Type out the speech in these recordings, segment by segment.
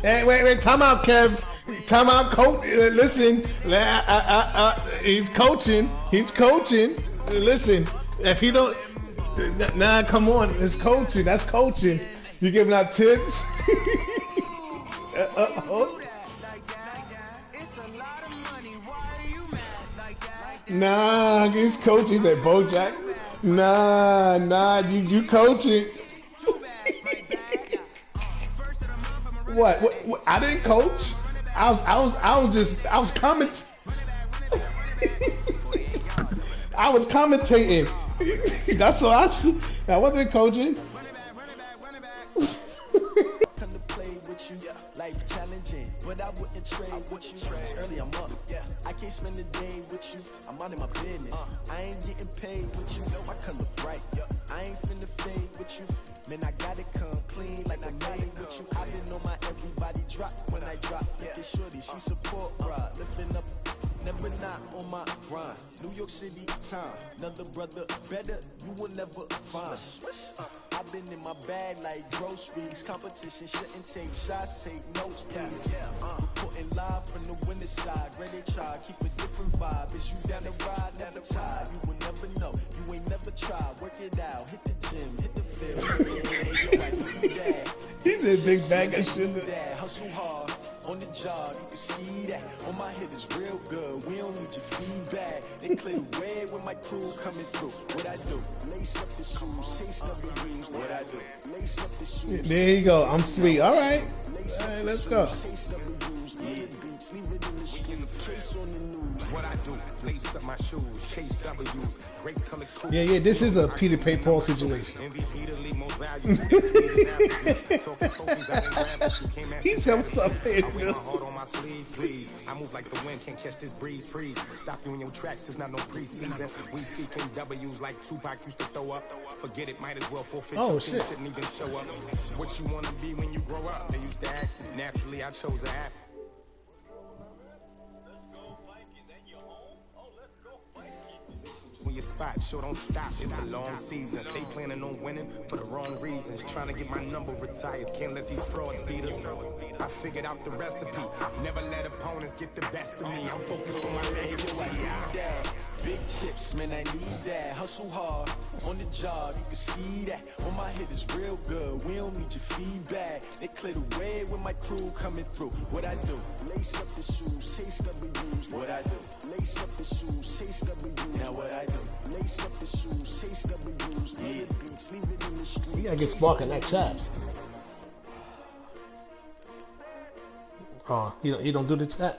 Hey, wait, time out, Kev. Time out, coach. Listen, he's coaching. He's coaching. Listen, if he don't, nah, come on, it's coaching. That's coaching. You giving out tips? Nah, he's coaching. He said, Bojack. Nah, you coaching. What? I didn't coach. I was commenting. I was commentating. That's all I see. I wasn't coaching. Life challenging, but I wouldn't trade with you. Early I'm up, I can't spend the day with you. I'm out of my business. I ain't getting paid with you. My color bright. I ain't finna fade with you. Man, I gotta come clean like I made with you. I didn't know my everybody drop when I drop. This shorty, she support ride, lifting up. Never not on my grind. New York City time. Another brother better, you will never find. I've been in my bag like groceries. Competition shouldn't take shots, take notes, please. Reporting live from the winter side. Ready to try, keep a different vibe. Is you down the ride, never tired. You will never know, you ain't never tried. Work it out, hit the gym, hit the field. He's a big bag of shit. Hustle hard. On the job, you can see that. On my head is real good. We don't need your feedback. They clear the way with my crew coming through. What I do? Lace up the shoes, chase up the rings. What I do? Lace up the shoes. There you go. I'm sweet. All right, let's go. What I do, lace up my shoes, chase W's, great color cool. Yeah, this is a Peter Pay Paul situation. He's himself. I wear my heart on my sleeve, please. I move like the wind, can't catch this breeze, freeze. Stop you in your tracks, there's not no preseason. We seeking W's like Tupac used to throw up. Forget it, might as well forfeit. Oh, your shit. Shouldn't even show up. What you wanna be when you grow up? They used to ask me. Naturally, I chose an app. When your spot, sure don't stop, it's a long season. They planning on winning for the wrong reasons. Trying to get my number retired, can't let these frauds beat us. I figured out the recipe, never let opponents get the best of me. I'm focused on my legacy. Big chips, man, I need that. Hustle hard, on the job, you can see that. On my head is real good, we don't need your feedback. They clear the way with my crew coming through. What I do? Lace up the shoes, chase W's. What I do? Lace up the shoes, chase W's. Now what I do? Lace up the shoes, chase W's. Yeah, beats, leave it in the street. You gotta get Spark in that chat. Oh, he don't do the chat.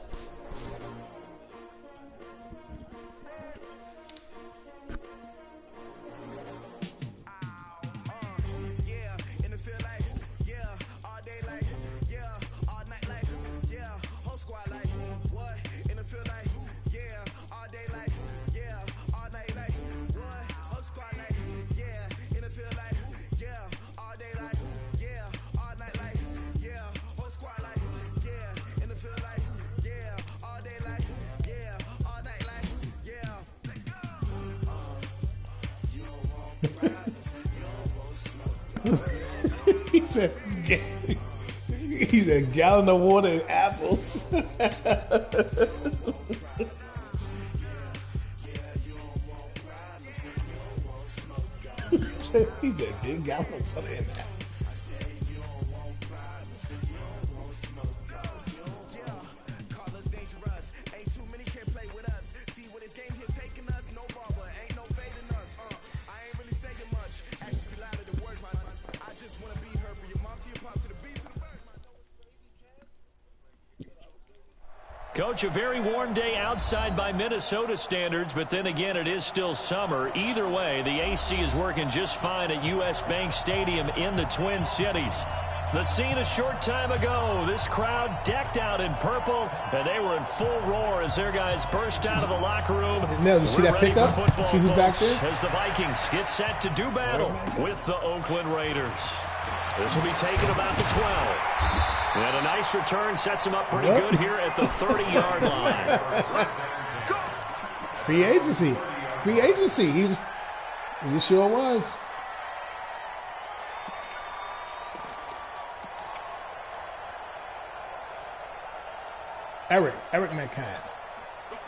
He said, a gallon of water and apples. He said, big gallon of water and apples. Coach, a very warm day outside by Minnesota standards, but then again, it is still summer. Either way, the AC is working just fine at U.S. Bank Stadium in the Twin Cities. The scene a short time ago, this crowd decked out in purple, and they were in full roar as their guys burst out of the locker room. Now, you see that pickup? See who's back there? As the Vikings get set to do battle with the Oakland Raiders. This will be taken about the 12. And a nice return sets him up pretty good here at the 30-yard line. Free agency. Free agency. He sure was. Eric Metcalf.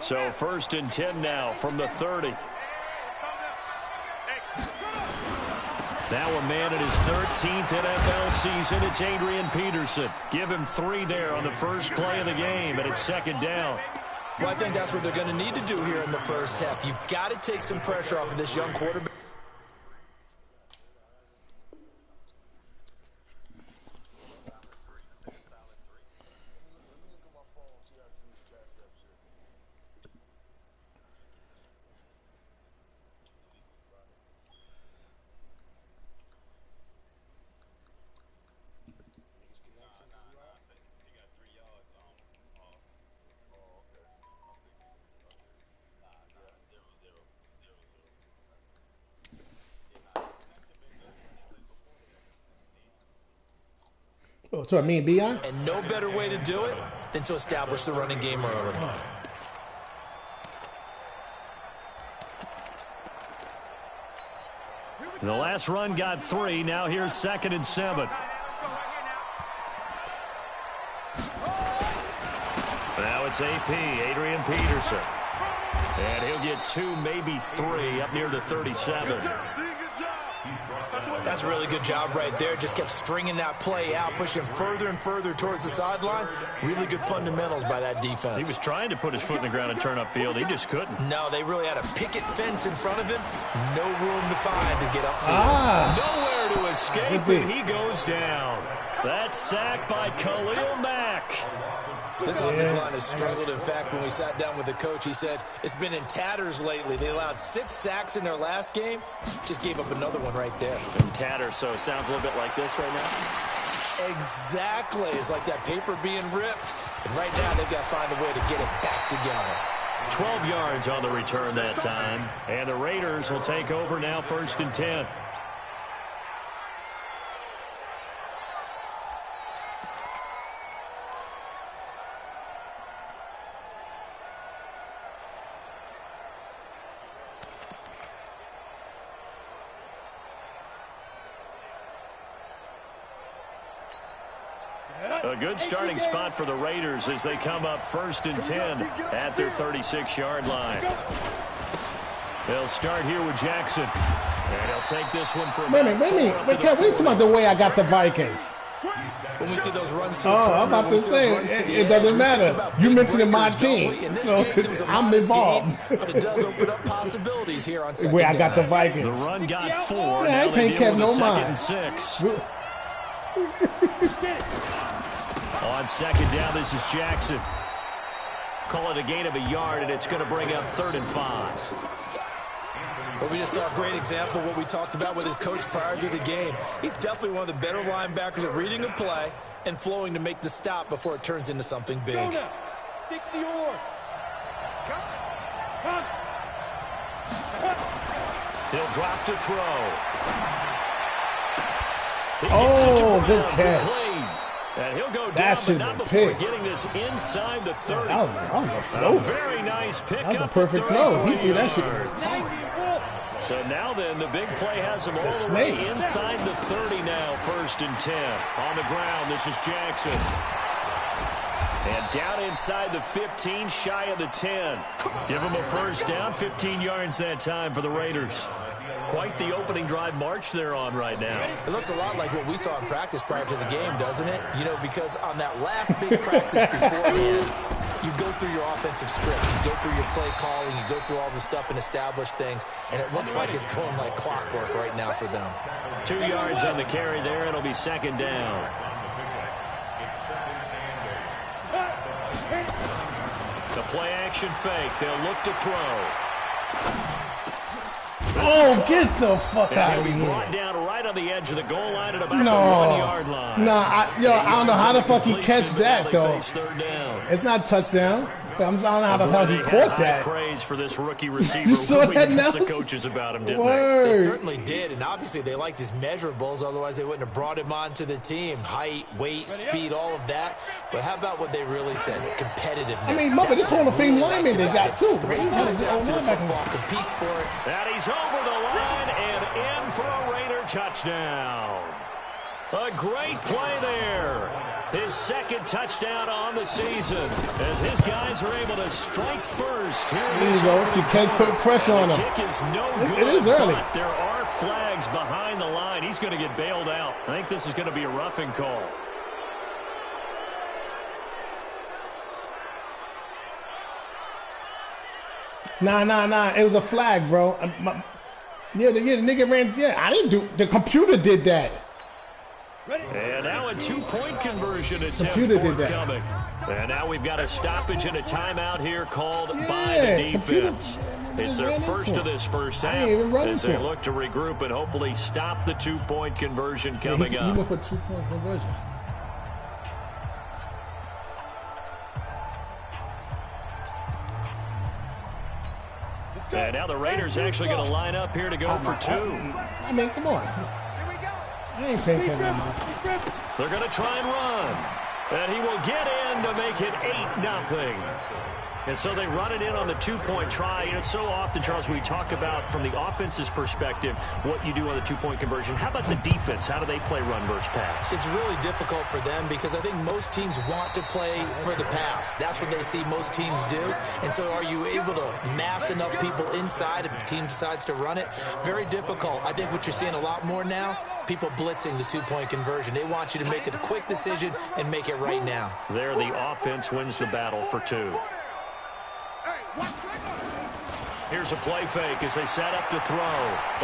So 1st and 10 now from the 30. Now a man in his 13th NFL season. It's Adrian Peterson. Give him 3 there on the first play of the game, and it's 2nd down. Well, I think that's what they're going to need to do here in the first half. You've got to take some pressure off of this young quarterback. Oh, so I mean, B.I.? And no better way to do it than to establish the running game early. The last run got 3. Now here's 2nd and 7. Now it's AP, Adrian Peterson. And he'll get 2, maybe 3 up near the 37. That's a really good job right there. Just kept stringing that play out, pushing further and further towards the sideline. Really good fundamentals by that defense. He was trying to put his foot in the ground and turn upfield. He just couldn't. No, they really had a picket fence in front of him. No room to find to get upfield. Nowhere to escape, and he goes down. That's sacked by Khalil Mack. This offensive line has struggled. In fact, when we sat down with the coach, he said it's been in tatters lately. They allowed 6 sacks in their last game. Just gave up another one right there. In tatters, so it sounds a little bit like this right now. Exactly. It's like that paper being ripped. And right now, they've got to find a way to get it back together. 12 yards on the return that time. And the Raiders will take over now 1st and 10. A good starting spot for the Raiders as they come up 1st and 10 at their 36-yard line. They'll start here with Jackson. And he'll take this one for Wait a minute. Wait, Kev, we talking about the way I got the Vikings. When we see those runs to the I'm about to say, it doesn't matter. You mentioned my team, so I'm involved. But it does open up possibilities here on second Where I got the down. Vikings. The run got 4. Yeah, Now I they can't deal catch with no a 2nd mind. and 6. On 2nd down, this is Jackson. Call it a gain of a yard, and it's going to bring up 3rd and 5. But we just saw a great example of what we talked about with his coach prior to the game. He's definitely one of the better linebackers at reading a play and flowing to make the stop before it turns into something big. 60 He'll drop to throw. Oh, good catch. And he'll go down, That but not before pick. getting this inside the 30. That was a A throw. very nice pick. That was a up perfect to throw. He 33 threw that shit. yards. So now then, the big play has him all the snake. way inside the 30 now, 1st and 10. On the ground, this is Jackson. And down inside the 15, shy of the 10. Give him a 1st down, 15 yards that time for the Raiders. Quite the opening drive march they're on right now. It looks a lot like what we saw in practice prior to the game, doesn't it? You know, because on that last big practice beforehand, you go through your offensive script, you go through your play calling, you go through all the stuff and establish things, and it looks like it's going like clockwork right now for them. 2 yards on the carry there. It'll be 2nd down. The play action fake. They'll look to throw. Oh, get the fuck And out he'll of be here. brought down right on the edge of the goal line at about No. the 1-yard line. Nah, I don't know how the fuck he catch that, though. Face 3rd down. It's not touchdown. I don't know how the hell he They had caught high that. praise for this rookie receiver. You saw We that asked now? the coaches about him, didn't They Word. certainly did, and obviously they liked his measurables, otherwise they wouldn't have brought him onto the team. Height, weight, speed, all of that. But how about what they really said? Competitiveness. I mean, mother, this Hall of Fame lineman they got, too. Great He's runs got after the a linebacker. football, competes for it. they? That he's over the line and in for a Raider touchdown. A great play there. his second touchdown on the season, as his guys are able to strike first. There you go. You can't put pressure on him. Kick is no good. It is early. But there are flags behind the line. He's going to get bailed out. I think this is going to be a roughing call. Nah. It was a flag, bro. The nigga ran. Yeah, I didn't do. The computer did that. And now a two-point conversion attempt forthcoming. And now we've got a stoppage and a timeout here called by the defense. It's their first of this first half as they look to regroup and hopefully stop the two-point conversion coming up. He went for two-point conversion. And now the Raiders actually going to line up here to go for two. I mean, come on. I ain't paying attention. They're going to try and run. And he will get in to make it 8-0. And so they run it in on the two-point try. You know, so often, Charles, we talk about from the offense's perspective what you do on the two-point conversion. How about the defense? How do they play run versus pass? It's really difficult for them because I think most teams want to play for the pass. That's what they see most teams do. And so are you able to mass enough people inside if the team decides to run it? Very difficult. I think what you're seeing a lot more now, people blitzing the two-point conversion. They want you to make a quick decision and make it right now. There, the offense wins the battle for two. Here's a play fake as they set up to throw.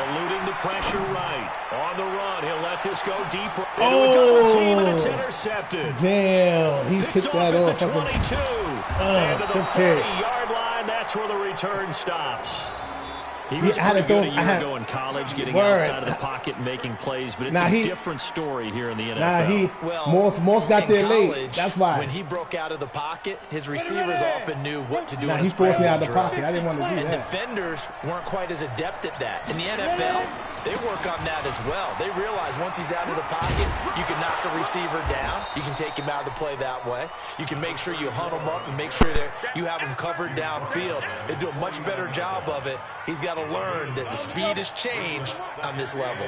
Eluding the pressure right. On the run, he'll let this go deeper into a double team, and it's intercepted. Damn, he picked that off. At the 22. And to the 40-yard line, that's where the return stops. He was pretty good a year ago in college, getting outside of the pocket and making plays, but it's a different story here in the NFL. Morse got there late. That's why. When he broke out of the pocket, his receivers often knew what to do. He forced me out of the pocket. I didn't want to do that. And defenders weren't quite as adept at that. In the NFL, they work on that as well. They realize once he's out of the pocket, you can knock a receiver down. You can take him out of the play that way. You can make sure you hunt him up and make sure that you have him covered downfield. They do a much better job of it. He's got to learn that the speed has changed on this level.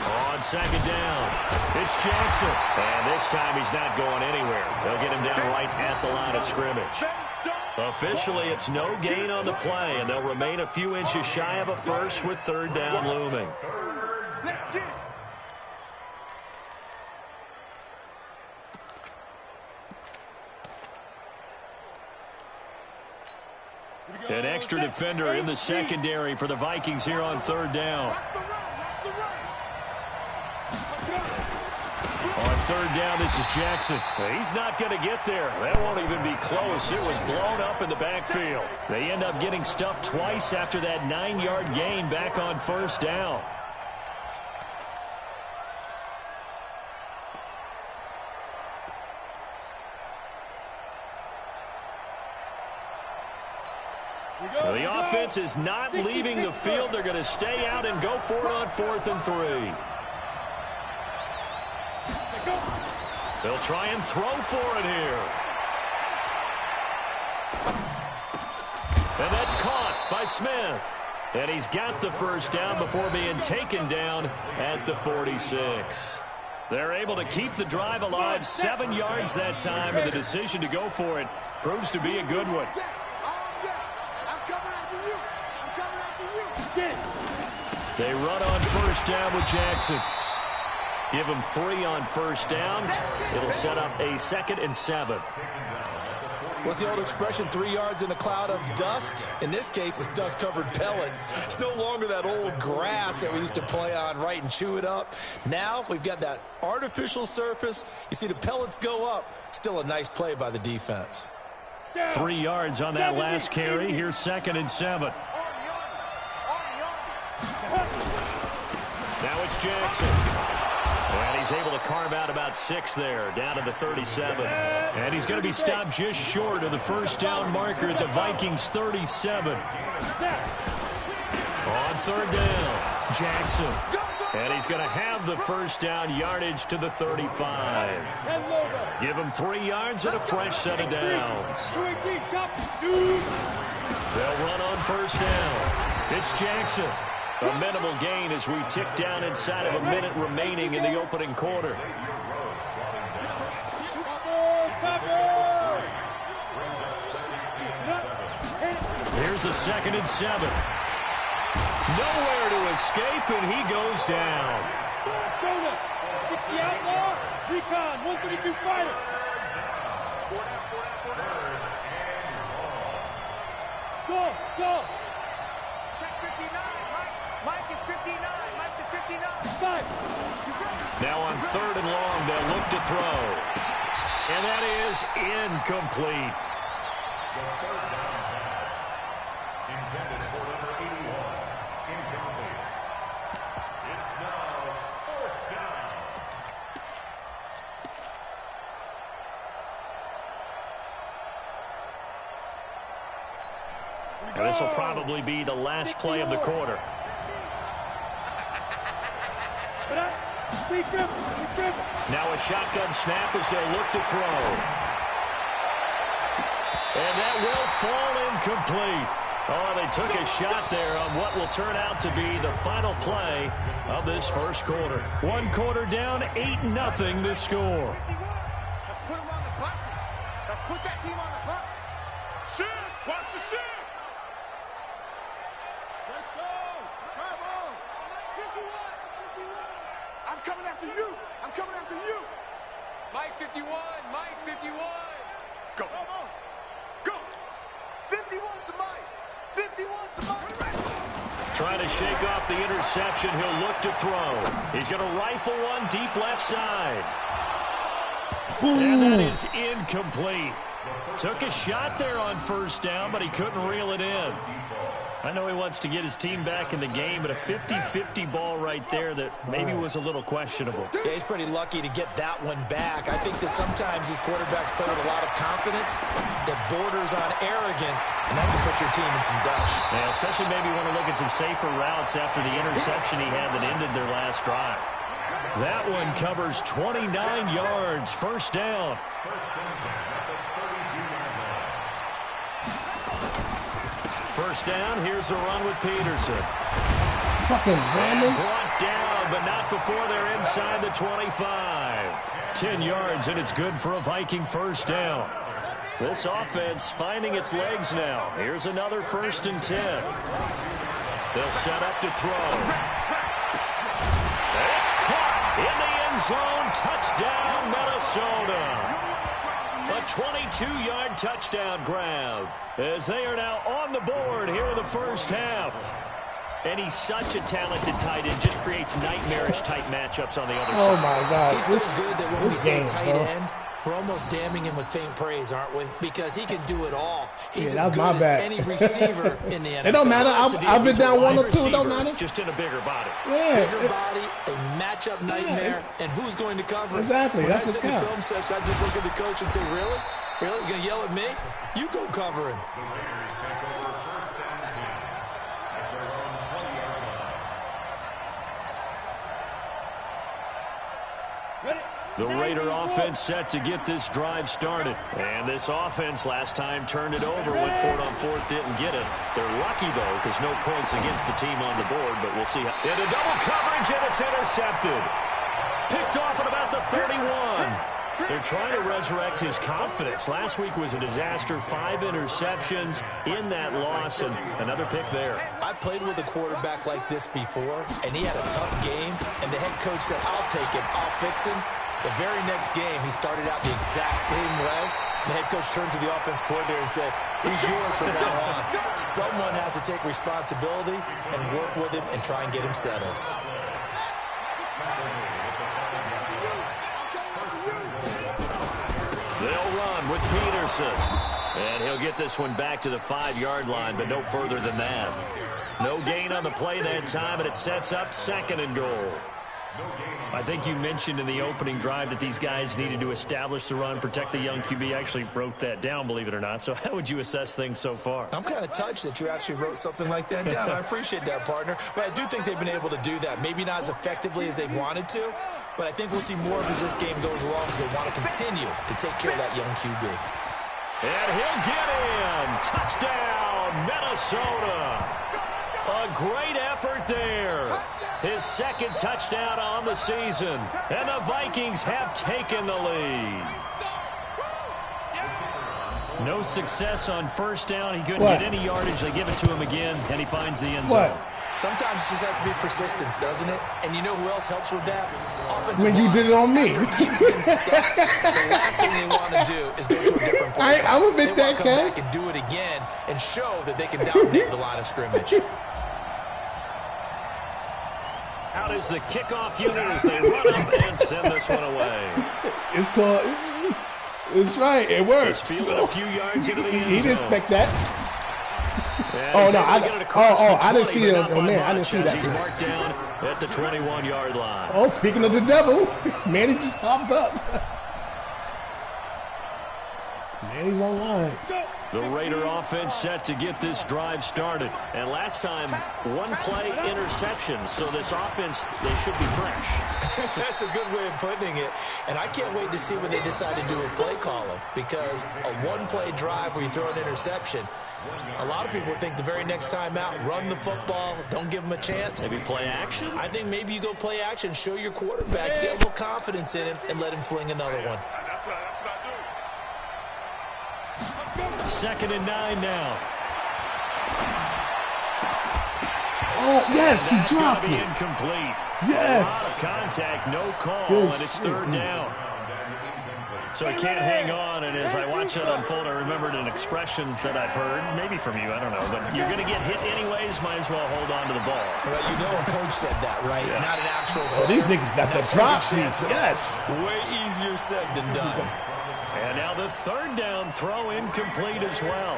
On second down, it's Jackson. And this time he's not going anywhere. They'll get him down right at the line of scrimmage. Officially, it's no gain on the play, and they'll remain a few inches shy of a first with third down looming. An extra defender in the secondary for the Vikings here on third down. On third down, this is Jackson. He's not going to get there. That won't even be close. It was blown up in the backfield. They end up getting stuffed twice after that 9-yard gain back on first down. Well, the offense is not leaving the field. They're going to stay out and go for it on 4th and 3. They'll try and throw for it here. And that's caught by Smith. And he's got the first down before being taken down at the 46. They're able to keep the drive alive, 7 yards that time, and the decision to go for it proves to be a good one. They run on first down with Jackson. Give him 3 on first down. It'll set up a 2nd and 7. What's the old expression, 3 yards in a cloud of dust? In this case, it's dust-covered pellets. It's no longer that old grass that we used to play on, right, and chew it up. Now we've got that artificial surface. You see the pellets go up. Still a nice play by the defense. 3 yards on that last carry. Here's 2nd and 7. Now it's Jackson. And he's able to carve out about 6 there, down to the 37. And he's going to be stopped just short of the first down marker at the Vikings' 37. On third down, Jackson. And he's going to have the first down yardage to the 35. Give him 3 yards and a fresh set of downs. They'll run on first down. It's Jackson. A minimal gain as we tick down inside of a minute remaining in the opening quarter. Here's a 2nd and 7. Nowhere to escape, and he goes down. 60 outlaw, recon, 132 fighter. Go, go. Check 59, Mike is 59, Mike is 59. 5. Now on 3rd and long, they'll look to throw. And that is incomplete. Intended for number 81. Incomplete. It's now 4th down. And this will probably be the last play of the quarter. Now a shotgun snap as they'll look to throw. And that will fall incomplete. Oh, they took a shot there on what will turn out to be the final play of this first quarter. 1 quarter down, 8-0 the score. Let's put him on the buses. Let's put that team on the bus. Shift! Watch the shift! Let's go! Travel! 51! I'm coming after you! I'm coming after you! Mike 51! Mike 51! Go! Go! 51 to Mike! 51 to Mike! Trying to shake off the interception. He'll look to throw. He's going to rifle one deep left side. And that is incomplete. Took a shot there on 1st down, but he couldn't reel it in. I know he wants to get his team back in the game, but a 50-50 ball right there that maybe was a little questionable. Yeah, he's pretty lucky to get that one back. I think that sometimes these quarterbacks play with a lot of confidence that borders on arrogance, and that can put your team in some dust. Yeah, especially maybe want to look at some safer routes after the interception he had that ended their last drive. That one covers 29 yards, 1st down. First down, here's a run with Peterson. Fucking random. Brought down, but not before they're inside the 25. 10 yards, and it's good for a Viking 1st down. This offense finding its legs now. Here's another 1st and 10. They'll set up to throw. It's caught in the end zone. Touchdown, Minnesota. A 22-yard touchdown grab as they are now on the board here in the 1st half. And he's such a talented tight end, just creates nightmarish-type matchups on the other side. Oh, my God. He's so good that when we say tight end, we're almost damning him with faint praise, aren't we? Because he can do it all. He's as good as any receiver in the NFL. It don't matter. I've been down 1 or 2. It don't matter. Just in a bigger body. Yeah. Bigger body, a matchup nightmare, and who's going to cover it? Exactly. When That's I the sit in the count. film session, I just look at the coach and say, really? Really? You're going to yell at me? You go cover him. The Raider offense set to get this drive started. And this offense last time turned it over, went for it on 4th, didn't get it. They're lucky, though, because no points against the team on the board, but we'll see. Into double coverage, and it's intercepted. Picked off at about the 31. They're trying to resurrect his confidence. Last week was a disaster. 5 interceptions in that loss, and another pick there. I played with a quarterback like this before, and he had a tough game, and the head coach said, I'll take him, I'll fix him. The very next game, he started out the exact same way. The head coach turned to the offense coordinator and said, he's yours from now on. Someone has to take responsibility and work with him and try and get him settled. They'll run with Peterson. And he'll get this one back to the 5-yard line, but no further than that. No gain on the play that time, and it sets up 2nd and goal. I think you mentioned in the opening drive that these guys needed to establish the run, protect the young QB. Actually broke that down, believe it or not. So how would you assess things so far? I'm kind of touched that you actually wrote something like that down. I appreciate that, partner. But I do think they've been able to do that. Maybe not as effectively as they've wanted to, but I think we'll see more of as this game goes along because they want to continue to take care of that young QB. And he'll get in. Touchdown, Minnesota. A great effort there. His second touchdown on the season. And the Vikings have taken the lead. No success on first down. He couldn't get any yardage. They give it to him again, and he finds the end zone. Sometimes it just has to be persistence, doesn't it? And you know who else helps with that? When you did it on me. After a team's been stopped, the last thing they want to do is go to a different play. I'm a bit that guy. They want to come back and do it again and show that they can dominate the line of scrimmage. Out is the kickoff unit as they run up and send this one away. It's called. It's right. It works. He's fielded a few yards into the end zone. He didn't expect that. Yeah, I didn't see that. Oh, man, I didn't see that. He's marked down at the 21-yard line. Oh, speaking of the devil, Manny just popped up. Manny's online. The Raider offense set to get this drive started. And last time, one play interception. So this offense, they should be fresh. That's a good way of putting it. And I can't wait to see what they decide to do with play calling. Because a one-play drive where you throw an interception, a lot of people think the very next time out, run the football, don't give them a chance. Maybe play action? I think maybe you go play action, show your quarterback, get a little confidence in him, and let him fling another one. Second and 9 now. Oh, yes, he dropped it. Incomplete. Yes. A lot of contact, no call, and it's third down. So he can't hang on, and as I watch that unfold, I remembered an expression that I've heard, maybe from you, I don't know, but you're going to get hit anyways, might as well hold on to the ball. Well, you know a coach said that, right? Yeah. Not an actual player. Oh, these niggas got the drops, yes. Way easier said than done. And now the third down throw incomplete as well.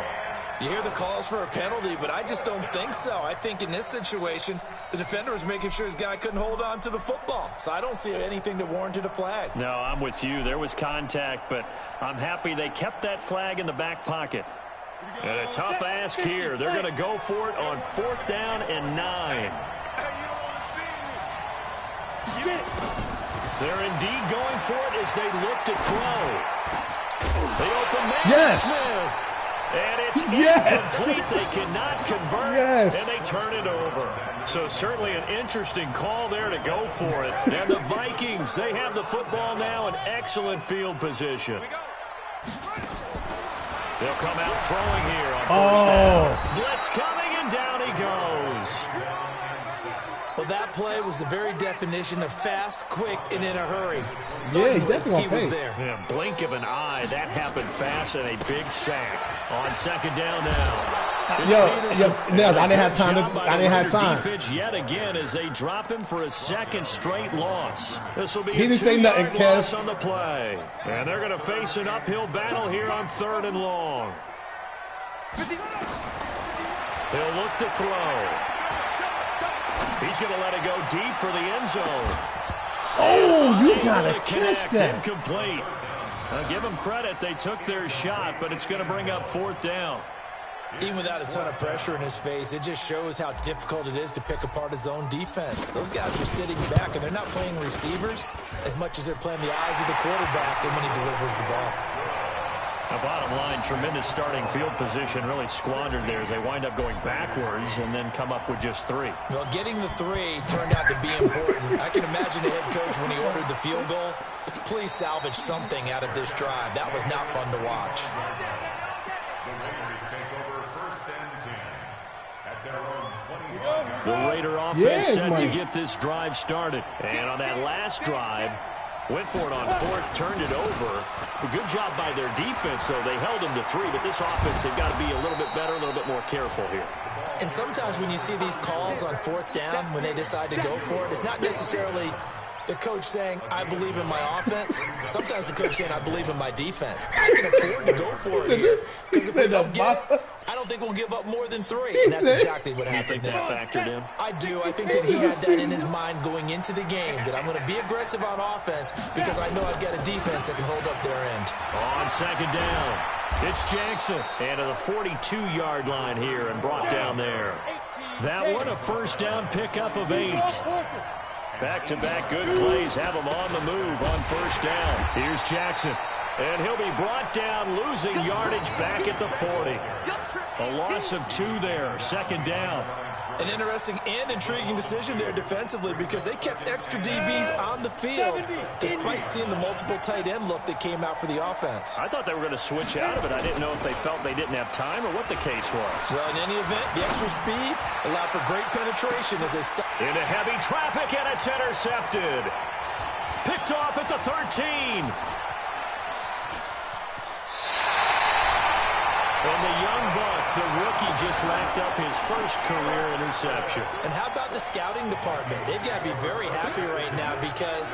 You hear the calls for a penalty, but I just don't think so. I think in this situation, the defender was making sure his guy couldn't hold on to the football. So I don't see anything that warranted a flag. No, I'm with you. There was contact, but I'm happy they kept that flag in the back pocket. And a tough ask here. They're going to go for it on 4th down and 9. They're indeed going for it as they look to throw. They open Matt Smith. And it's incomplete. They cannot convert, and they turn it over. So certainly an interesting call there to go for it. And the Vikings, they have the football now in excellent field position. They'll come out throwing here on first down. Blitz coming, and down he goes. Well, that play was the very definition of fast, quick, and in a hurry. Yeah, he definitely he was there. Yeah, blink of an eye. That happened fast, and a big sack on second down now. I didn't have time. I didn't have time. Defense yet again as they drop him for a second straight loss. This will be he a didn't say nothing, loss on the play. And they're going to face an uphill battle here on 3rd and long. They'll look to throw. He's going to let it go deep for the end zone. Oh, you got to catch that. Incomplete. Give them credit. They took their shot, but it's going to bring up 4th down. Even without a ton of pressure in his face, it just shows how difficult it is to pick apart his own defense. Those guys are sitting back, and they're not playing receivers as much as they're playing the eyes of the quarterback and when he delivers the ball. The bottom line, tremendous starting field position, really squandered there as they wind up going backwards and then come up with just 3. Well, getting the 3 turned out to be important. I can imagine the head coach when he ordered the field goal. Please salvage something out of this drive. That was not fun to watch. The Raider offense set to get this drive started. And on that last drive, went for it on 4th, turned it over. A good job by their defense, though. They held them to 3, but this offense, they've got to be a little bit better, a little bit more careful here. And sometimes when you see these calls on 4th down, when they decide to go for it, it's not necessarily the coach saying, I believe in my offense. Sometimes the coach saying, I believe in my defense. I can afford to go for it here. Because if we don't get it, I don't think we'll give up more than 3. And that's exactly what happened there. You think that factored in? I do. I think that he had that in his mind going into the game, that I'm going to be aggressive on offense because I know I've got a defense that can hold up their end. On second down, it's Jackson. And to the 42-yard line here and brought down there. That one a first down pickup of 8. Back-to-back good plays have him on the move on first down. Here's Jackson. And he'll be brought down, losing yardage back at the 40. A loss of 2 there, second down. An interesting and intriguing decision there defensively because they kept extra DBs on the field despite seeing the multiple tight end look that came out for the offense. I thought they were going to switch out of it. I didn't know if they felt they didn't have time or what the case was. Well, in any event, the extra speed allowed for great penetration as they into heavy traffic, and it's intercepted. Picked off at the 13. And the young buck, the rookie, just racked up his first career interception. And how about the scouting department? They've got to be very happy right now because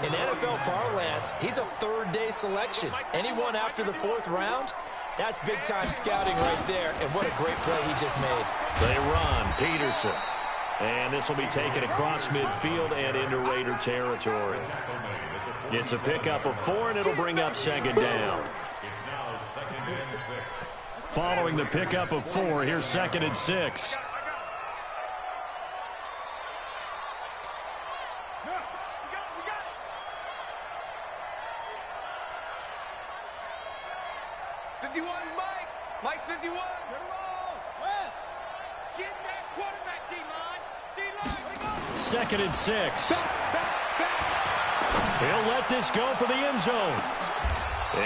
in NFL parlance, he's a third-day selection. Anyone after the 4th round, that's big-time scouting right there. And what a great play he just made. They run, Peterson. And this will be taken across midfield and into Raider territory. It's a pickup of 4, and it'll bring up 2nd down. Following the pickup of 4, here's 2nd and 6. Mike 51. Get that quarterback, D-line. D-line. 2nd and 6. He'll let this go for the end zone.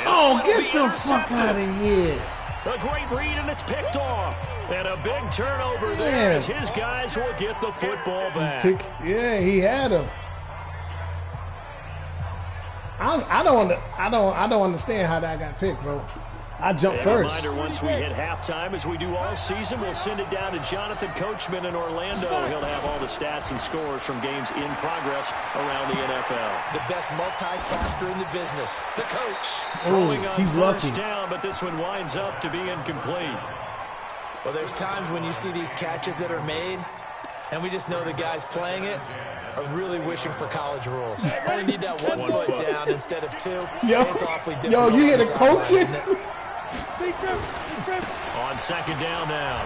Oh, get the fuck out of here. A great read, and it's picked off. And a big turnover there as his guys will get the football back. Yeah, he had him. I don't understand how that got picked, bro. I jumped first. Reminder, once we hit halftime, as we do all season, we'll send it down to Jonathan Coachman in Orlando. He'll have all the stats and scores from games in progress around the NFL. The best multitasker in the business, the coach. Throwing on he's first lucky. down, but this one winds up to be incomplete. Well, there's times when you see these catches that are made, and we just know the guys playing it are really wishing for college rules. Only need that one foot down instead of 2. It's awfully difficult. Yo, you hear the coaching? On 2nd down now,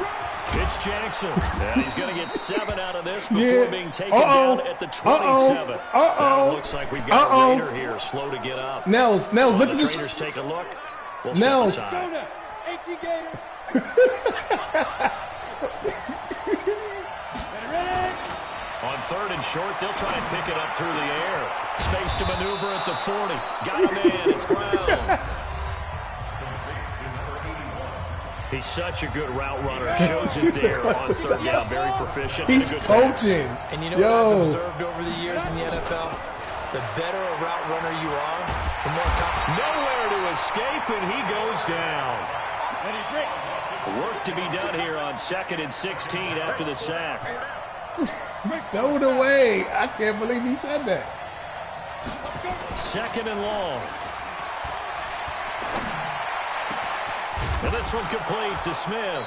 it's Jackson. And he's going to get 7 out of this before being taken down at the 27. Now it looks like we've got a Raider here, slow to get up. Nels, look at this. The Raiders take a look. We'll Nels. step aside. On 3rd and short, they'll try and pick it up through the air. Space to maneuver at the 40. Got a man, it's Brown. He's such a good route runner. Shows it there on 3rd down. Very proficient. He's and a good coaching. pass. And you know what I've observed over the years in the NFL? The better a route runner you are, the more nowhere to escape, and he goes down. Work to be done here on 2nd and 16 after the sack. Throw it away. I can't believe he said that. 2nd and long. And this one complete to Smith.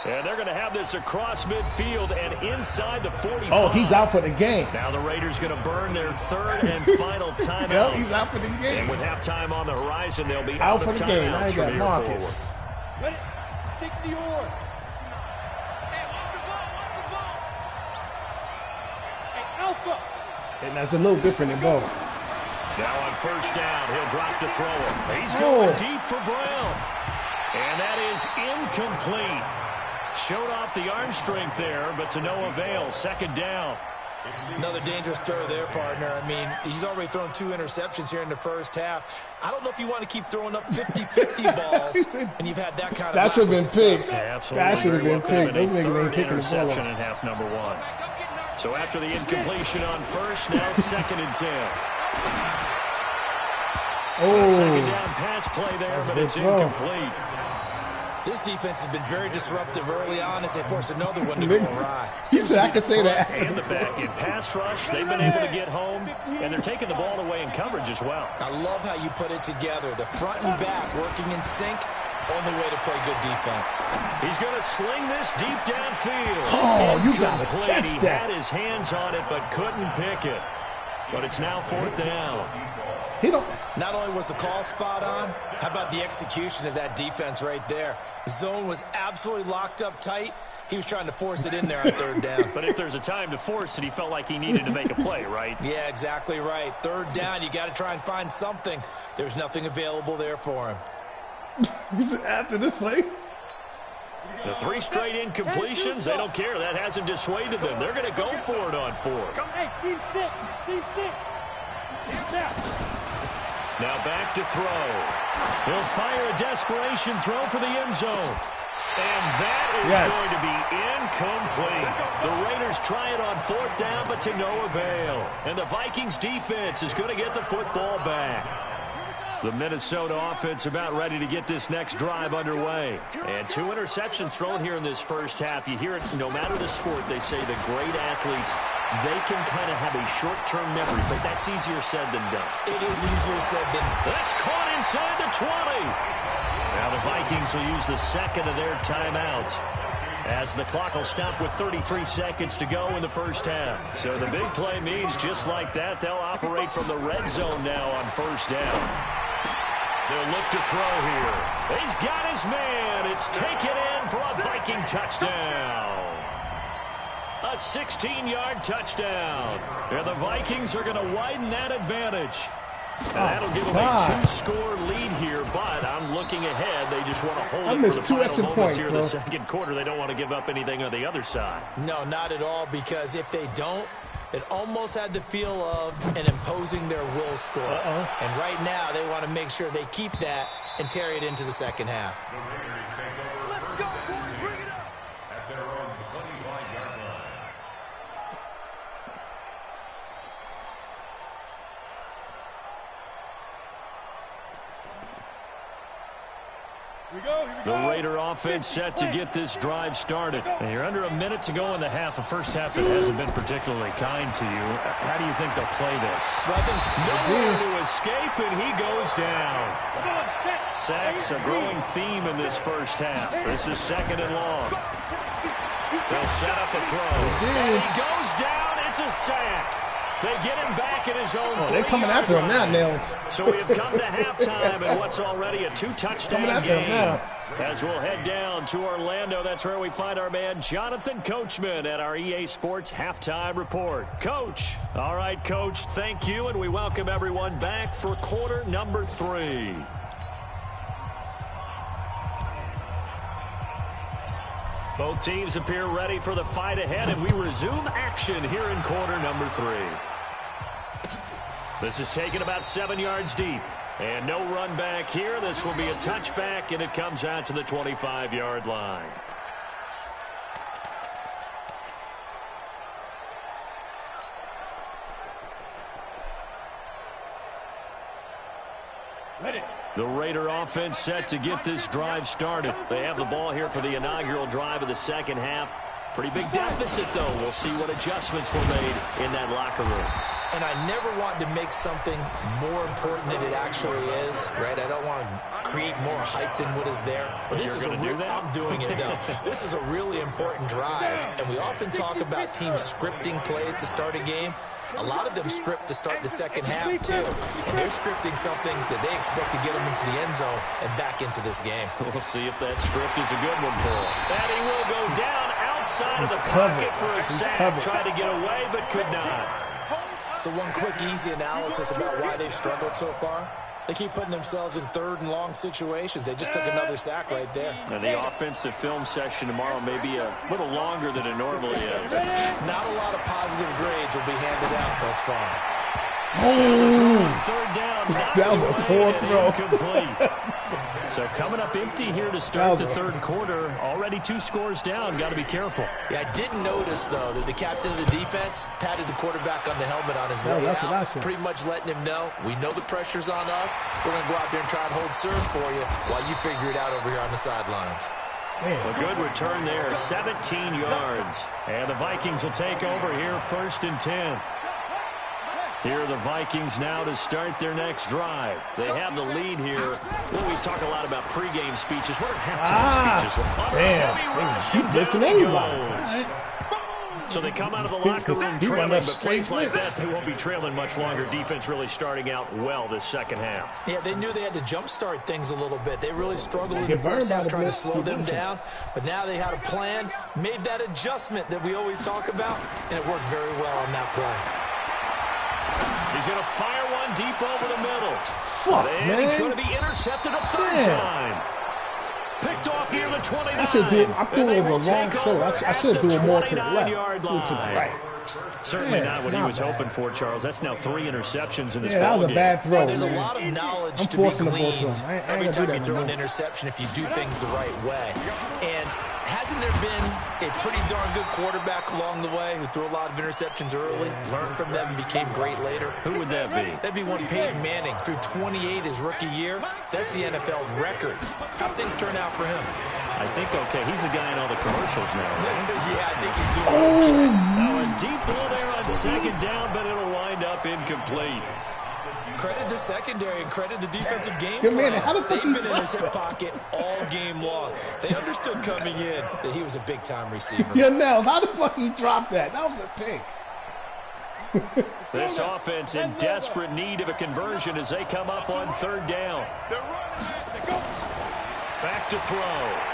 And they're going to have this across midfield and inside the 45. Oh, he's out for the game. Now the Raiders going to burn their 3rd and final timeout. Yep, he's out for the game. And with halftime on the horizon, they'll be out out for of the game. I timeouts ain't from got here Marcus. forward. 60 or. Alpha. And that's a little different in both. Now on 1st down, he'll drop to throw it. He's going deep for Brown. And that is incomplete. Showed off the arm strength there, but to no avail. 2nd down. Another dangerous throw there, partner. I mean, he's already thrown 2 interceptions here in the first half. I don't know if you want to keep throwing up 50-50 balls, and you've had that kind of that should have been picked. Yeah, absolutely. That should have been picked. Those niggas ain't kicking the ball interception off. in half number 1. So after the incompletion on 1st, now 2nd and 10. Oh, 2nd down pass play there, but it's incomplete. This defense has been very disruptive early on as they force another one to go awry. He said I could say that. And the back in pass rush, they've been able to get home, and they're taking the ball away in coverage as well. I love how you put it together. The front and back working in sync, only way to play good defense. He's going to sling this deep downfield. Oh, you got to catch He that. had his hands on it, but couldn't pick it. But it's now 4th down. He don't. Not only was the call spot on, how about the execution of that defense right there? The zone was absolutely locked up tight. He was trying to force it in there on 3rd down. But if there's a time to force it, he felt like he needed to make a play, right? Yeah, exactly right. 3rd down, you got to try and find something. There's nothing available there for him. After this play. The 3 straight incompletions, they don't care. That hasn't dissuaded them. They're going to go for it on 4th. Hey, team 6. Team 6. Now back to throw. He'll fire a desperation throw for the end zone. And that is going to be incomplete. The Raiders try it on 4th down, but to no avail. And the Vikings defense is going to get the football back. The Minnesota offense about ready to get this next drive underway. And 2 interceptions thrown here in this first half. You hear it, no matter the sport, they say the great athletes, they can kind of have a short-term memory, but that's easier said than done. It is easier said than done. That's caught inside the 20. Now the Vikings will use the second of their timeouts, as the clock will stop with 33 seconds to go in the first half. So the big play means just like that, they'll operate from the red zone now on 1st down. They'll look to throw here. He's got his man. It's taken in for a Viking touchdown. A 16-yard touchdown. And the Vikings are going to widen that advantage. That'll give them a 2-score lead here, but I'm looking ahead. They just want to hold it for the final moments here in the second quarter. They don't want to give up anything on the other side. No, not at all, because if they don't, it almost had the feel of an imposing their will score. And right now, they want to make sure they keep that and carry it into the second half. Let's go, boys. Bring it up. At their own 25-yard line. Here we go. The Raider offense set to get this drive started. And you're under a minute to go in the half. A first half that hasn't been particularly kind to you. How do you think they'll play this? Well, I think nowhere to escape, and he goes down. Sacks a growing theme in this first half. This is 2nd and long. They'll set up a throw. And he goes down. It's a sack. They get him back in his own. They're coming after him now, Nels. So we have come to halftime in what's already a 2-touchdown game. As we'll head down to Orlando, that's where we find our man Jonathan Coachman at our EA Sports Halftime Report. Coach. All right, Coach, thank you, and we welcome everyone back for quarter number 3. Both teams appear ready for the fight ahead, and we resume action here in quarter number 3. This is taken about 7 yards deep. And no run back here. This will be a touchback, and it comes out to the 25-yard line. The Raider offense set to get this drive started. They have the ball here for the inaugural drive of the second half. Pretty big deficit, though. We'll see what adjustments were made in that locker room. And I never want to make something more important than it actually is, right? I don't want to create more hype than what is there. But this is I'm doing it, though. This is a really important drive. And we often talk about teams scripting plays to start a game. A lot of them script to start the second half, too. And they're scripting something that they expect to get them into the end zone and back into this game. We'll see if that script is a good one for him. And he will go down outside of the pocket for a sack. Tried to get away, but could not. So one quick, easy analysis about why they've struggled so far. They keep putting themselves in 3rd and long situations. They just took another sack right there. And the offensive film session tomorrow may be a little longer than it normally is. Not a lot of positive grades will be handed out thus far. Oh! 3rd down. That was a poor throw. Incomplete. So coming up empty here to start the 3rd quarter. Already 2 scores down. Got to be careful. Yeah, I did notice, though, that the captain of the defense patted the quarterback on the helmet on his way that's out. what I said. Pretty much letting him know, we know the pressure's on us. We're going to go out there and try and hold serve for you while you figure it out over here on the sidelines. A good return there, 17 yards. And the Vikings will take over here 1st and 10. Here are the Vikings now to start their next drive. They have the lead here. Well, we talk a lot about pregame speeches. What are halftime speeches? Damn. Keep blitzing everybody. So they come out of the locker room trailing, but plays like that, they won't be trailing much longer. Defense really starting out well this second half. Yeah, they knew they had to jumpstart things a little bit. They really struggled in the first half trying to slow them down. But now they had a plan, made that adjustment that we always talk about, and it worked very well on that play. He's going to fire one deep over the middle. Fuck, and man. He's going to be intercepted a 3rd time. Picked off near the 29. I should do. I'm doing over a long show. I should do it more to the left. Do it to the right. Certainly not what he was hoping for, Charles. That's now 3 interceptions in this that was a bad throw. There's a lot of knowledge I'm to forcing be the ball to gleaned him. I ain't every gonna do time that you throw no an more. interception if you do things the right way. And hasn't there been a pretty darn good quarterback along the way who threw a lot of interceptions early, learned from them, and became great later? Who would that be? That'd be one Peyton Manning. Threw 28 his rookie year. That's the NFL record. How things turn out for him? I think, okay, he's the guy in all the commercials now, right? Yeah, I think he's doing Now a deep ball there on second down, but it'll wind up incomplete. Credit the secondary and credit the defensive game Good plan. man, how the fuck They've he been in his hip dropped pocket all game long. They understood coming in that he was a big-time receiver. Yeah, Nels, how the fuck he dropped that? That was a pick. This offense in desperate need of a conversion as they come up on third down. Back to throw.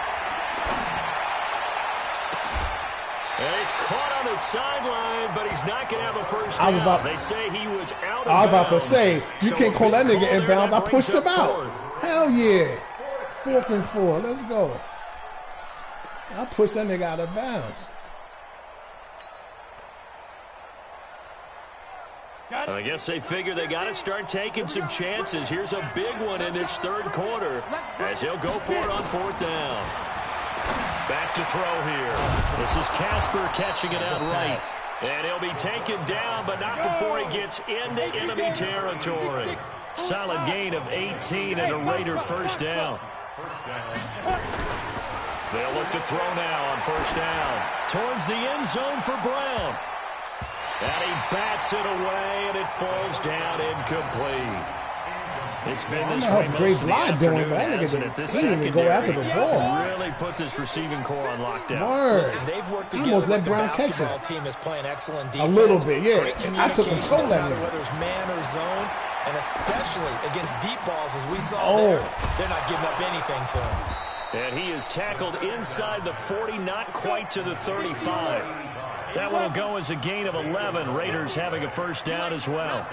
And he's caught on the sideline, but he's not going to have a first down. They say he was out of bounds. I was about to say, you can't call that nigga inbounds. I pushed him out. Hell yeah. 4th and 4. Let's go. I pushed that nigga out of bounds. I guess they figure they got to start taking some chances. Here's a big one in this third quarter as he'll go for it on 4th down. Back to throw here. This is Casper catching it out right. And he'll be taken down, but not before he gets into enemy territory. Solid gain of 18 and a Raider first down. They'll look to throw now on 1st down. Towards the end zone for Brown. And he bats it away, and it falls down incomplete. It's been this way most of the afternoon, hasn't it? This secondary really put this receiving core on lockdown. Listen, they've worked together with the basketball team that's playing excellent defense. A little bit, yeah. I took Communication, control no that matter nigga. whether it's man or zone, and especially against deep balls, as we saw there, they're not giving up anything to him. And he is tackled inside the 40, not quite to the 35. That one will go as a gain of 11. Raiders having a first down as well.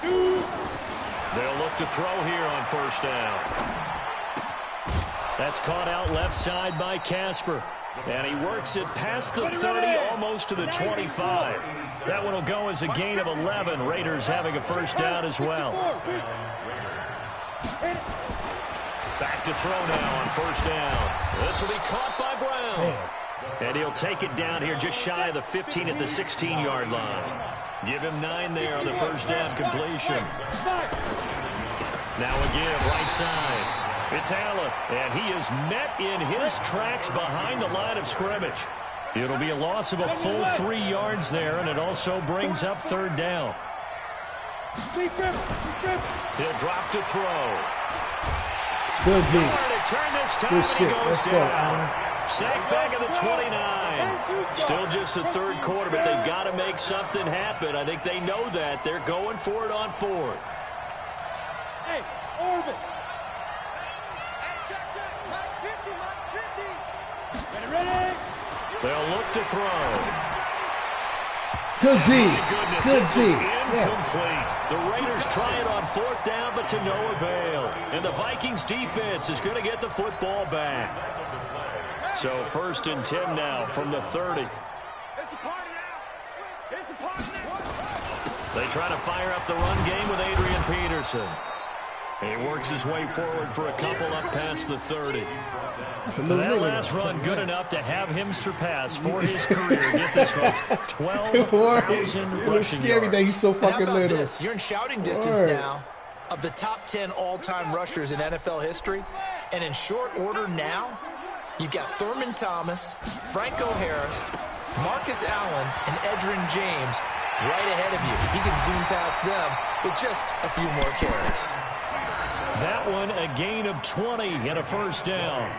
They'll look to throw here on 1st down. That's caught out left side by Casper. And he works it past the 30, almost to the 25. That one will go as a gain of 11. Raiders having a first down as well. Back to throw now on 1st down. This will be caught by Brown. And he'll take it down here just shy of the 15 at the 16-yard line. Give him 9 there on the first down completion. Now a give right side. It's Allen, and he is met in his tracks behind the line of scrimmage. It'll be a loss of a full 3 yards there, and it also brings up 3rd down. He'll drop to throw. Good D. Good shit. Let's go, Allen. Sack back at the 29. Still just the 3rd quarter, but they've got to make something happen. I think they know that. They're going for it on 4th. Hey, Orbit. Ready? They'll look to throw. Good D. Good D. Incomplete. The Raiders try it on 4th down, but to no avail. And the Vikings defense is going to get the football back. So 1st and 10 now from the 30. They try to fire up the run game with Adrian Peterson. He works his way forward for a couple up past the 30. That last run good enough to have him surpass for his career. Get this, folks, 12,000 rushing yards. That he's so fucking little. This? You're in shouting distance now of the top 10 all-time rushers in NFL history. And in short order now, you've got Thurman Thomas, Franco Harris, Marcus Allen, and Edgerrin James right ahead of you. He can zoom past them with just a few more carries. That one a gain of 20 and a first down.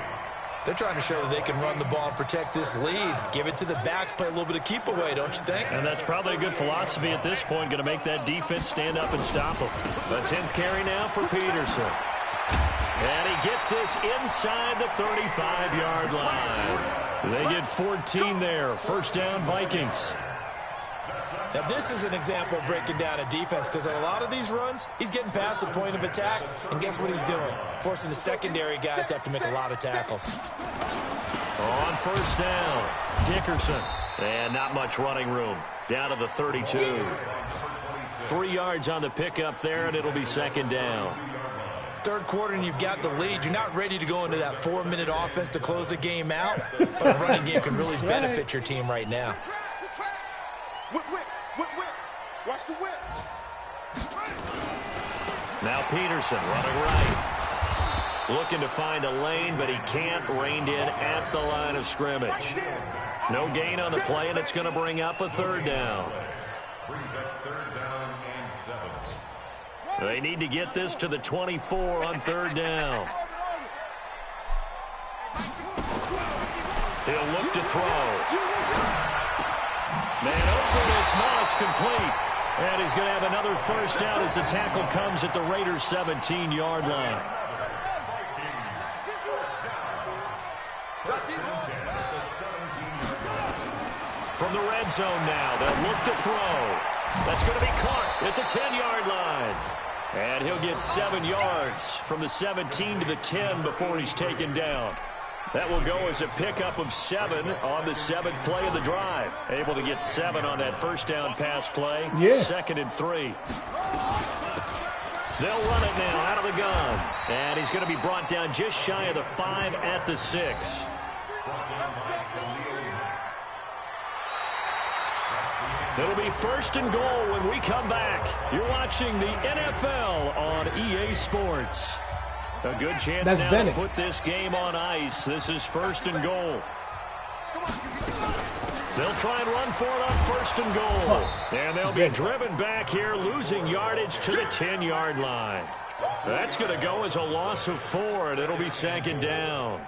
They're trying to show that they can run the ball and protect this lead. Give it to the backs, play a little bit of keep away, don't you think? And that's probably a good philosophy at this point, going to make that defense stand up and stop them. The 10th carry now for Peterson. And he gets this inside the 35-yard line. They get 14 there. First down, Vikings. Now, this is an example of breaking down a defense because on a lot of these runs, he's getting past the point of attack, and guess what he's doing? Forcing the secondary guys to have to make a lot of tackles. On first down, Dickerson. And not much running room. Down to the 32. 3 yards on the pickup there, and it'll be second down. Third quarter, and you've got the lead. You're not ready to go into that 4-minute offense to close the game out, but a running game can really benefit your team right now. Whip. Watch the whip. Now Peterson running right. Looking to find a lane, but he can't. Reined in at the line of scrimmage. No gain on the play, and it's going to bring up a third down. Brings up third down and 7. They need to get this to the 24 on third down. He'll look to throw. Man open, it's Moss complete. And he's going to have another first down as the tackle comes at the Raiders' 17-yard line. From the red zone now, they'll look to throw. That's going to be caught at the 10-yard line. And he'll get 7 yards from the 17 to the 10 before he's taken down. That will go as a pickup of 7 on the 7th play of the drive. Able to get 7 on that first down pass play. Yeah. 2nd and 3. They'll run it now out of the gun. And he's going to be brought down just shy of the 5 at the 6. It'll be 1st and goal when we come back. You're watching the NFL on EA Sports. A good chance now to put this game on ice. This is 1st and goal. They'll try and run for it on 1st and goal. And they'll be driven back here, losing yardage to the 10-yard line. That's going to go as a loss of 4, and it'll be 2nd down.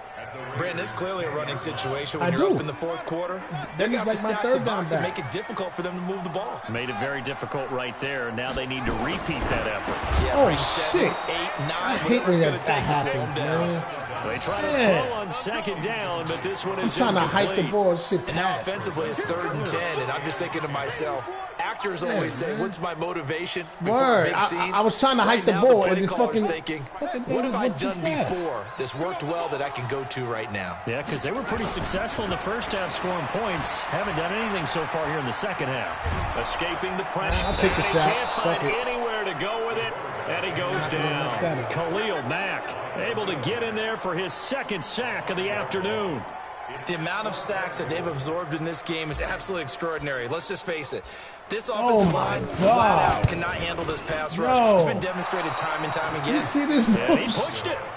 Brandon, it's clearly a running situation when you're up in the 4th quarter. Then it's like my third down back. And make it difficult for them to move the ball. Made it very difficult right there. Now they need to repeat that effort. Yeah, oh, 7, shit. 8, 9, I hate when that happens, man. They try to throw on 2nd down, but this one is trying to hike the ball and shit And now past. offensively, it's 3rd and 10, and I'm just thinking to myself, actors always say, what's my motivation before Word. a big scene? I was trying to hike the now, ball the and play just caller's fucking thinking, thing what have just I went too done fast. before that's worked well that I can go to right now? Yeah, because they were pretty successful in the first half scoring points. Haven't done anything so far here in the second half. Escaping the pressure. I'll take the He shot. can't find anywhere to go with it, and he goes down. Khalil Mack able to get in there for his 2nd sack of the afternoon. The amount of sacks that they've absorbed in this game is absolutely extraordinary. Let's just face it. This offensive line flat out cannot handle this pass rush. It's been demonstrated time and time again. You see this? And he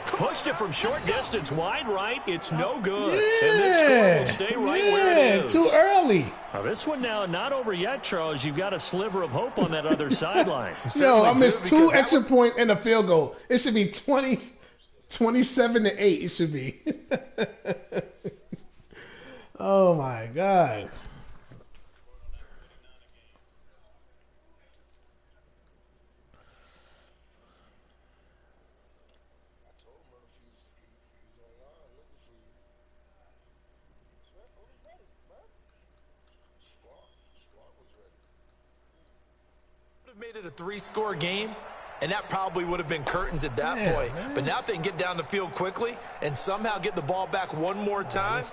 pushed it from short distance, wide right. It's no good. Yeah. And this score will stay right where it is. Too early. Now, this one now not over yet, Charles. You've got a sliver of hope on that other sideline. Yo, I missed 2 extra points and a field goal. It should be 27 to 8. It should be. Oh my God. Made it a 3-score game, and that probably would have been curtains at that point. But now if they can get down the field quickly and somehow get the ball back one more time,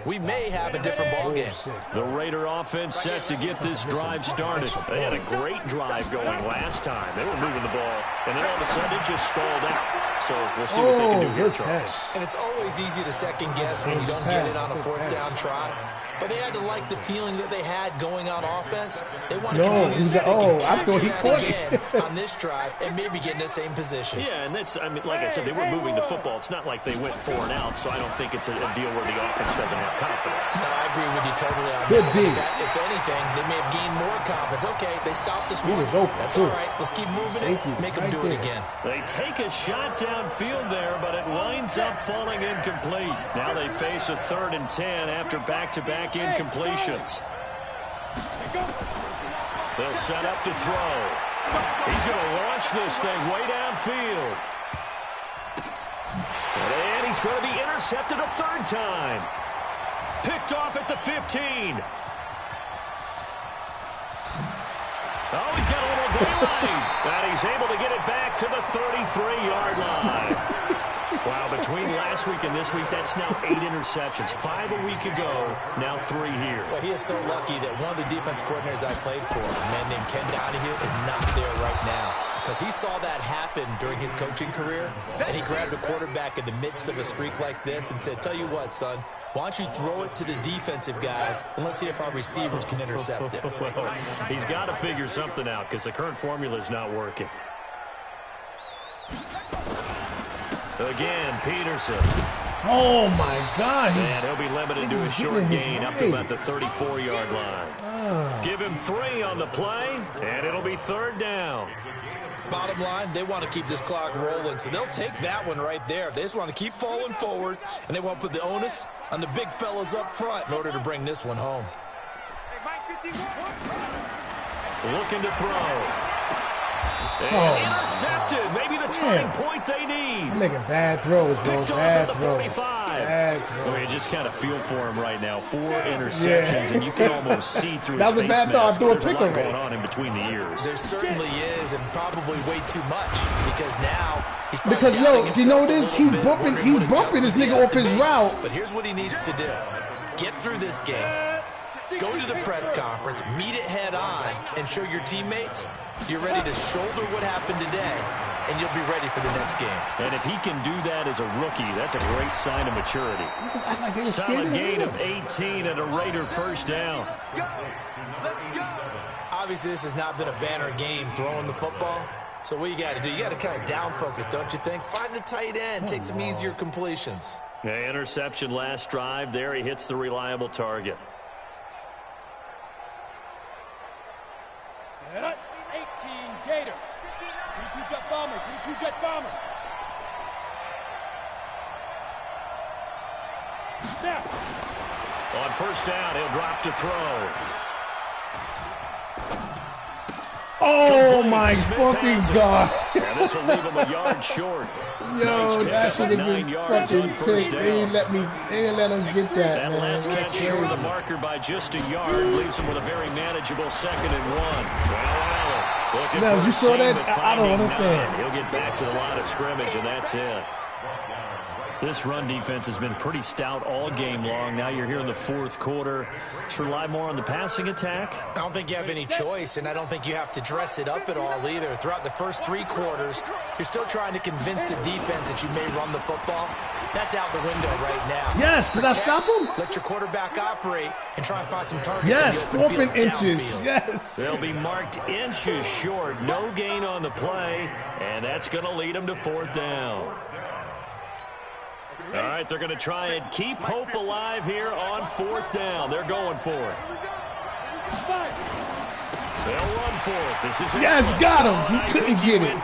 we may have a different ball game. The Raider offense set to get this drive started. They had a great drive going last time. They were moving the ball, and then all of a sudden it just stalled out. So we'll see what they can do here, Charles. And it's always easy to second guess when you don't get it on a 4th down try. But they had to like the feeling that they had going on offense. They want to continue to see if they can capture that again on this drive and maybe get in the same position. Yeah, and that's, I mean, like I said, they were moving the football. It's not like they went 4 and out, so I don't think it's a deal where the offense doesn't have confidence. No, I agree with you totally on Good that. D. If anything, they may have gained more confidence. Okay, they stopped us once. That's all right. Let's keep moving it. Make them do it again. They take a shot downfield there, but it winds up falling incomplete. Now they face a 3rd and 10 after back-to-back incompletions. They'll set up to throw. He's going to launch this thing way downfield. And he's going to be intercepted a 3rd time. Picked off at the 15. Oh, he's got a little daylight. And he's able to get it back to the 33-yard line. Wow, between last week and this week, that's now 8 interceptions. 5 a week ago, now 3 here. Well, he is so lucky that one of the defense coordinators I played for, a man named Ken Donahue, is not there right now. Because he saw that happen during his coaching career, and he grabbed a quarterback in the midst of a streak like this and said, tell you what, son, why don't you throw it to the defensive guys, and let's see if our receivers can intercept it. Well, he's got to figure something out because the current formula is not working. Again, Peterson. Oh, my God. And he'll be limited to a short gain up to about the 34-yard line. Give him 3 on the play, and it'll be 3rd down. Bottom line, they want to keep this clock rolling, so they'll take that one right there. They just want to keep falling forward, and they want to put the onus on the big fellas up front in order to bring this one home. Looking to throw. Intercepted. Maybe the turning point they need. I'm making bad throws, bro. Bad throws. Bad throws. Well, you just kind of feel for him right now. 4 interceptions, and you can almost see through his face mask. That was a bad throw. I threw a pick already. Going on in between the ears. There certainly is, and probably way too much, because now he's probably because yo, you know what it is? He's bumping this nigga off his route. But here's what he needs to do: get through this game. Go to the press conference, meet it head on, and show your teammates you're ready to shoulder what happened today, and you'll be ready for the next game. And if he can do that as a rookie, that's a great sign of maturity. Solid gain of 18 and a Raider first down. Obviously, this has not been a banner game throwing the football. So what you got to do, you got to kind of down focus, don't you think? Find the tight end, take some easier completions. Yeah, interception last drive. There he hits the reliable target. 18 Gator. 22 Jet Bomber. 22 Jet Bomber. Snap. On first down, he'll drop to throw. Oh my fucking God. And this will leave him a yard short. Yo, that should have been fucking picked. They ain't let him get that, man. Last catch short of the marker by just a yard leaves him with a very manageable 2nd and 1. Now, you saw that? I don't understand. He'll get back to the line of scrimmage, and that's it. This run defense has been pretty stout all game long. Now you're here in the 4th quarter. Let's rely more on the passing attack. I don't think you have any choice, and I don't think you have to dress it up at all either. Throughout the first 3 quarters, you're still trying to convince the defense that you may run the football. That's out the window right now. Yes, did I stop him? Let your quarterback operate and try and find some targets. Yes, 4 inches. Downfield. Yes. They'll be marked inches short. No gain on the play, and that's going to lead them to 4th down. All right, they're going to try and keep hope alive here on 4th down. They're going for it. They'll run for it. This is yes, got him. He couldn't get it.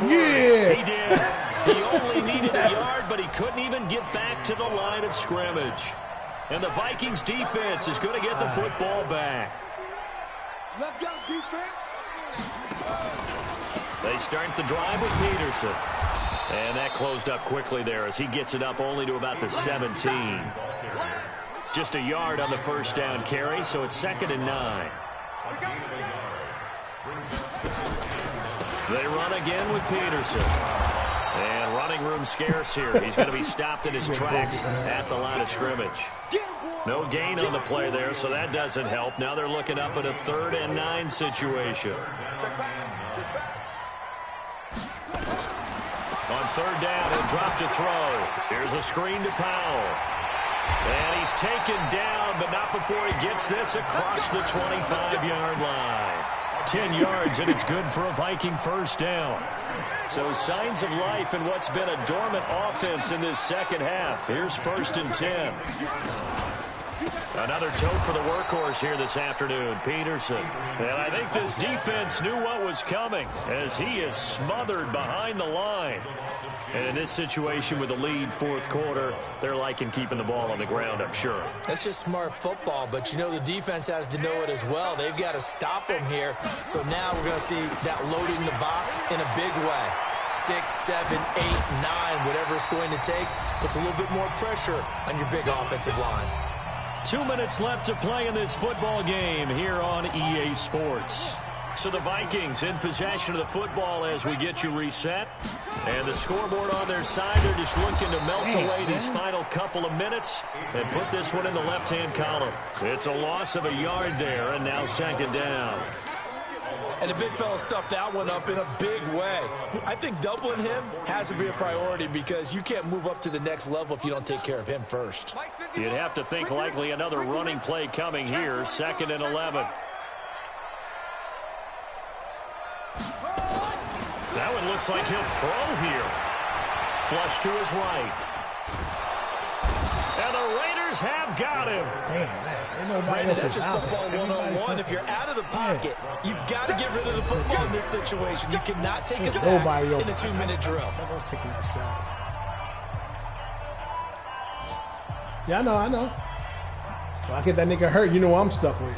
Yeah. He did. He only needed a yard, but he couldn't even get back to the line of scrimmage. And the Vikings defense is going to get the football back. Let's go, defense. They start the drive with Peterson. And that closed up quickly there as he gets it up only to about the 17. Just a yard on the first down carry, so it's 2nd and 9. They run again with Peterson. And running room scarce here. He's going to be stopped in his tracks at the line of scrimmage. No gain on the play there, so that doesn't help. Now they're looking up at a 3rd and 9 situation. On 3rd down, he'll drop to throw. Here's a screen to Powell. And he's taken down, but not before he gets this across the 25-yard line. 10 yards, and it's good for a Viking first down. So signs of life in what's been a dormant offense in this second half. Here's 1st and 10. Another toe for the workhorse here this afternoon, Peterson. And I think this defense knew what was coming as he is smothered behind the line. And in this situation with a lead 4th quarter, they're liking keeping the ball on the ground, I'm sure. That's just smart football, but you know the defense has to know it as well. They've got to stop them here. So now we're going to see that loading the box in a big way. 6, 7, 8, 9, whatever it's going to take, puts a little bit more pressure on your big offensive line. 2 minutes left to play in this football game here on EA Sports. So the Vikings in possession of the football as we get you reset. And the scoreboard on their side, they're just looking to melt away these final couple of minutes and put this one in the left-hand column. It's a loss of a yard there, and now second down. And the big fella stuffed that one up in a big way. I think doubling him has to be a priority because you can't move up to the next level if you don't take care of him first. You'd have to think likely another running play coming here, 2nd and 11. That one looks like he'll throw here. Flush to his right. And the Raiders have got him. Brandon, that's just football 101. If you're out of the pocket, you've got to get rid of the football in this situation. You cannot take a sack in a 2-minute drill. Yeah, I know. So I get that nigga hurt, you know I'm stuck with.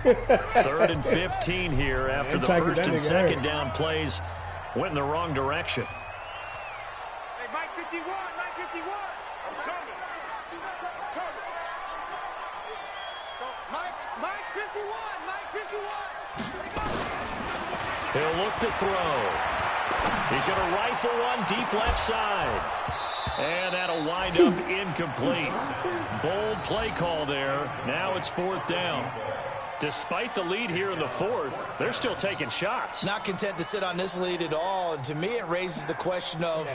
3rd and 15 here after the first and second down plays went in the wrong direction. Hey, Mike 51, Mike 51. I'm coming. Mike 51, Mike 51. He'll look to throw. He's going to rifle one deep left side. And that'll wind up incomplete. Bold play call there. Now it's 4th down. Despite the lead here in the 4th, they're still taking shots. Not content to sit on this lead at all. And to me, it raises the question of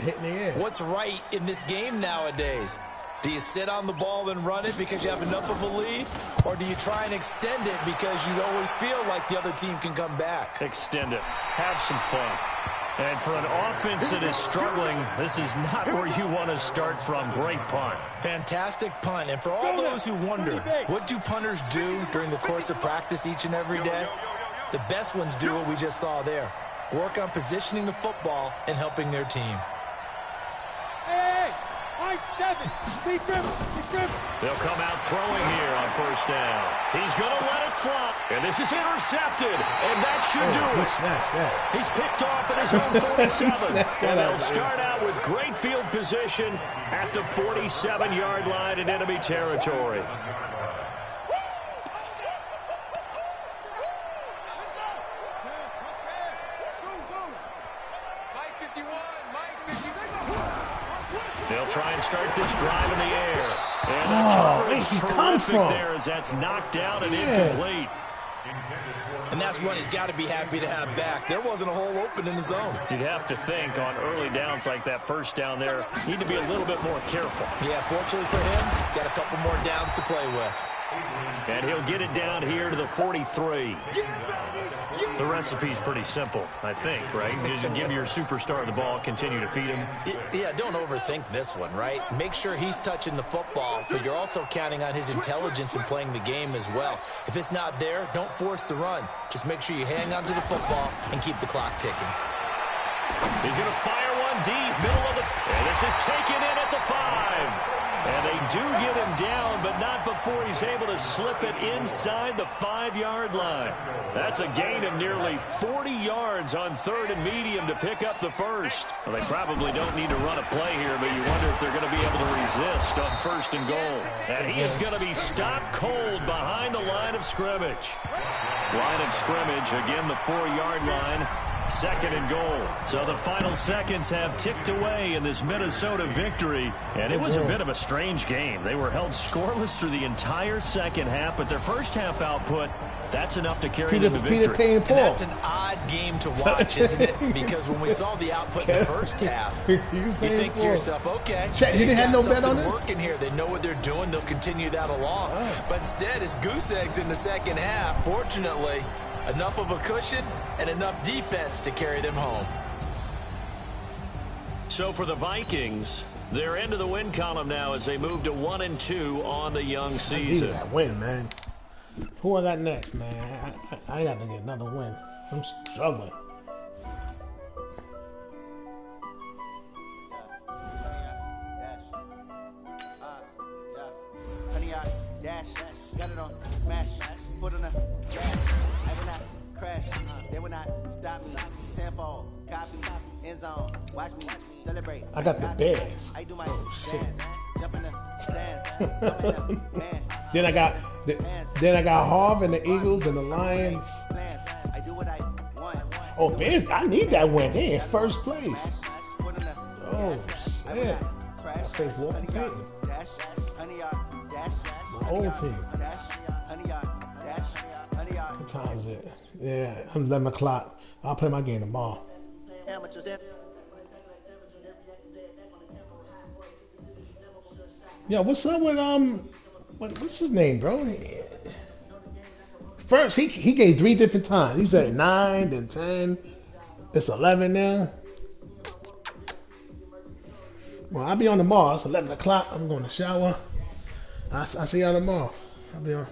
what's right in this game nowadays. Do you sit on the ball and run it because you have enough of a lead? Or do you try and extend it because you always feel like the other team can come back? Extend it. Have some fun. And for an offense that is struggling, this is not where you want to start from. Great punt. Fantastic punt. And for all those who wonder, what do punters do during the course of practice each and every day? The best ones do what we just saw there. Work on positioning the football and helping their team. Hey, I 7. They'll come out throwing here on 1st down. He's going to let it fly. And this is intercepted. And that should do it. He's picked off at his own 47. And they'll start out with great field position at the 47-yard line in enemy territory. They'll try and start this drive in the air. And the coverage terrific there as that's knocked down and incomplete. And that's one he's got to be happy to have back. There wasn't a hole open in the zone. You'd have to think on early downs like that 1st down there, need to be a little bit more careful. Yeah, fortunately for him, got a couple more downs to play with. And he'll get it down here to the 43. The recipe's pretty simple, I think, right? Just give your superstar the ball, continue to feed him. Yeah, don't overthink this one, right? Make sure he's touching the football, but you're also counting on his intelligence in playing the game as well. If it's not there, don't force the run. Just make sure you hang on to the football and keep the clock ticking. He's going to fire one deep, middle of the... And this is taken in at the 5. And they do get him down, but not before he's able to slip it inside the 5-yard line. That's a gain of nearly 40 yards on 3rd and medium to pick up the 1st. Well, they probably don't need to run a play here, but you wonder if they're going to be able to resist on 1st and goal. And he is going to be stopped cold behind the line of scrimmage. Line of scrimmage, again, the 4-yard line. 2nd and goal. So the final seconds have ticked away in this Minnesota victory. And it was a bit of a strange game. They were held scoreless through the entire second half, but their first half output, that's enough to carry them to victory. And that's an odd game to watch, isn't it? Because when we saw the output in the first half, you think to yourself, okay, Chet, you didn't have no bet on this? Working here. They know what they're doing. They'll continue that along. But instead, it's goose eggs in the second half. Fortunately, enough of a cushion and enough defense to carry them home. So for the Vikings, they're into the win column now as they move to 1-2 on the young season. I need that win, man. Who I got next, man? I got to get another win. I'm struggling. Got it on smash, foot on the gas. I will not crash, they will not stop me. Tenfold, copy, end zone, watch me celebrate. I got the Bears. I do my dance, jump in the dance, jump in the man. Then I got Harv and the Eagles and the Lions. Oh, Bears, I need that win. They in first place. Oh, shit. I face Walter Payton. My old team. What time is it? Yeah, 11 o'clock. I'll play my game tomorrow. Yeah, what's up with what's his name, bro? First, he gave 3 different times. He said 9, then 10. It's 11 now. Well, I'll be on tomorrow. It's 11 o'clock. I'm going to shower. I'll see y'all tomorrow. I'll be on.